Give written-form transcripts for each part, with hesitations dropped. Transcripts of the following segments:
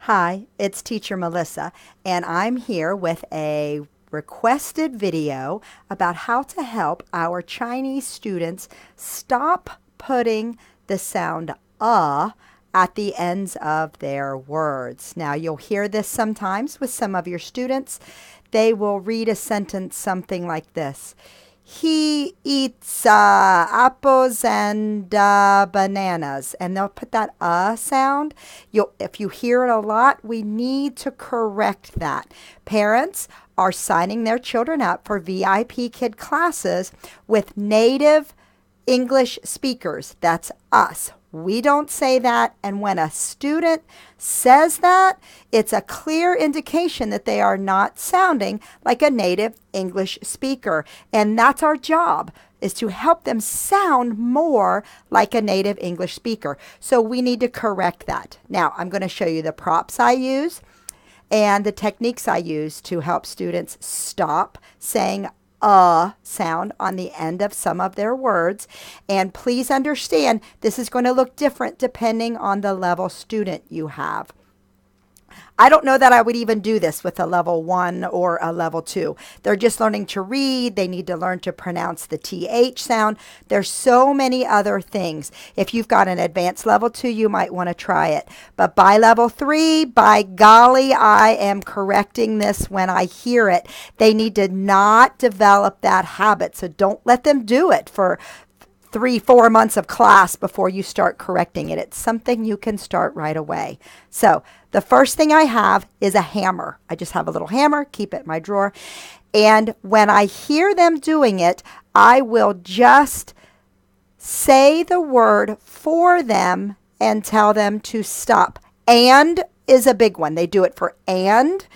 Hi, it's Teacher Melissa, and I'm here with a requested video about how to help our Chinese students stop putting the sound at the ends of their words. Now, you'll hear this sometimes with some of your students. They will read a sentence something like this. He eats apples and bananas, and they'll put that sound. If you hear it a lot, we need to correct that. Parents are signing their children up for VIP kid classes with native English speakers. That's us. We don't say that, and when a student says that, it's a clear indication that they are not sounding like a native English speaker. And that's our job, is to help them sound more like a native English speaker. So we need to correct that. Now, I'm going to show you the props I use and the techniques I use to help students stop saying sound on the end of some of their words. And please understand, this is going to look different depending on the level student you have. I don't know that I would even do this with a level 1 or a level 2. They're just learning to read. They need to learn to pronounce the TH sound. There's so many other things. If you've got an advanced level 2, you might want to try it. But by level 3, by golly, I am correcting this when I hear it. They need to not develop that habit. So don't let them do it for 3-4 months of class before you start correcting it. It's something you can start right away. So the first thing I have is a hammer. I just have a little hammer, keep it in my drawer. And when I hear them doing it, I will just say the word for them and tell them to stop. And is a big one. They do it for and.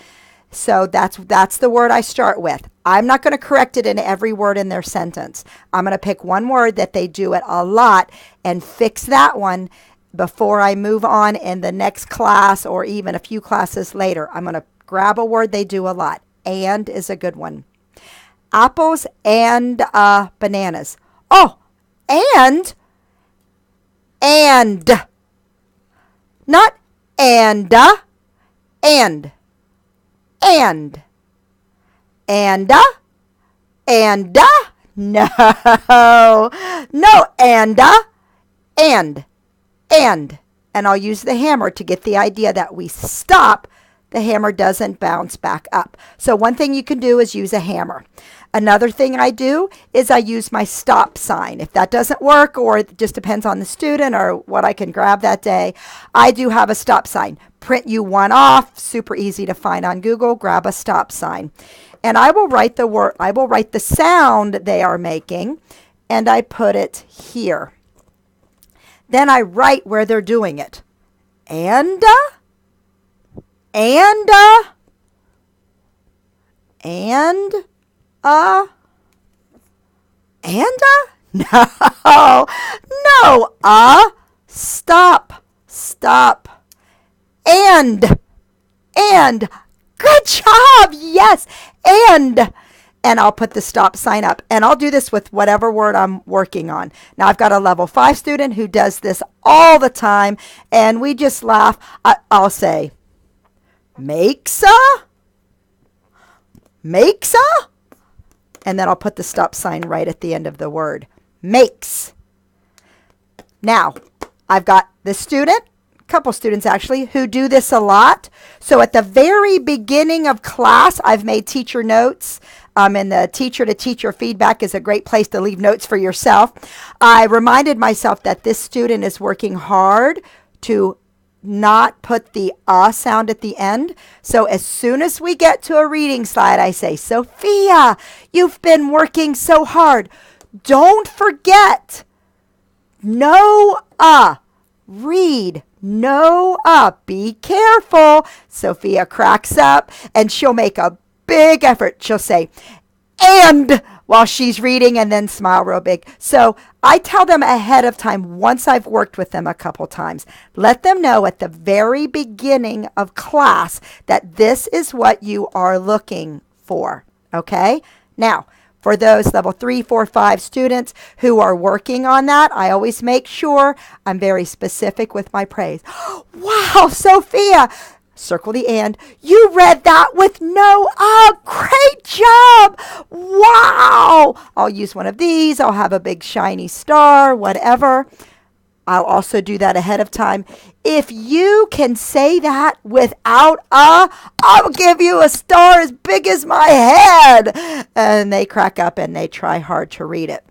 So that's the word I start with. I'm not going to correct it in every word in their sentence. I'm going to pick one word that they do it a lot and fix that one before I move on in the next class or even a few classes later. I'm going to grab a word they do a lot. And is a good one. Apples and bananas. Oh, and. Not and. And. No, and I'll use the hammer to get the idea that we stop. The hammer doesn't bounce back up. So one thing you can do is use a hammer. Another thing I do is I use my stop sign. If that doesn't work, or it just depends on the student or what I can grab that day, I do have a stop sign. Print you one off, super easy to find on Google, grab a stop sign. And I will write the word, I will write the sound they are making, and I put it here. Then I write where they're doing it. And no, stop. And good job, yes, and I'll put the stop sign up, and I'll do this with whatever word I'm working on. Now I've got a level 5 student who does this all the time, and we just laugh. I'll say makes a, and then I'll put the stop sign right at the end of the word, makes. Now I've got this student, couple students actually, who do this a lot. So at the very beginning of class, I've made teacher notes, and the teacher to teacher feedback is a great place to leave notes for yourself. I reminded myself that this student is working hard to not put the sound at the end. So as soon as we get to a reading slide, I say, Sophia, you've been working so hard. Don't forget, no read. No, be careful. Sophia cracks up and she'll make a big effort. She'll say, and while she's reading, and then smile real big. So I tell them ahead of time, once I've worked with them a couple times, let them know at the very beginning of class that this is what you are looking for. Okay? Now, for those level 3, 4, 5 students who are working on that, I always make sure I'm very specific with my praise. Wow, Sophia, circle the and. You read that with no, great job. Wow. I'll use one of these. I'll have a big shiny star, whatever. I'll also do that ahead of time. If you can say that without I'll give you a star as big as my head. And they crack up and they try hard to read it.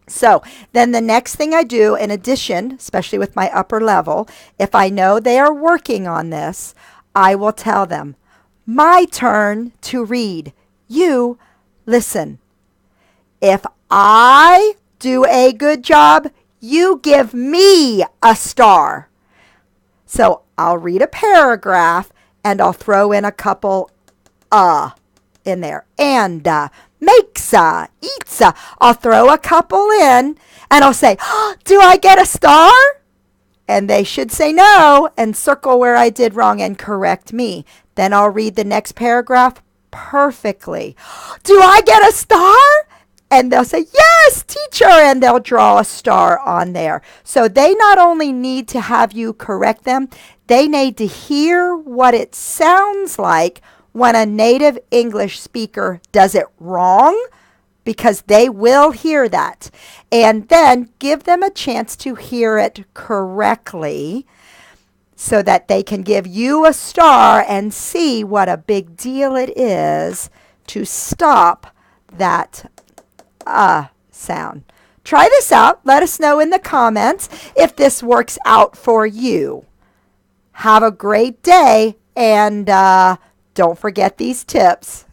So then the next thing I do, in addition, especially with my upper level, if I know they are working on this, I will tell them, my turn to read. You listen. If I do a good job, you give me a star. So I'll read a paragraph and I'll throw in a couple in there. And makes eats I'll throw a couple in and I'll say, do I get a star? And they should say no and circle where I did wrong and correct me. Then I'll read the next paragraph perfectly. Do I get a star? And they'll say, yes, teacher, and they'll draw a star on there. So they not only need to have you correct them, they need to hear what it sounds like when a native English speaker does it wrong, because they will hear that. And then give them a chance to hear it correctly so that they can give you a star and see what a big deal it is to stop that sound. Try this out. Let us know in the comments if this works out for you. Have a great day, and don't forget these tips.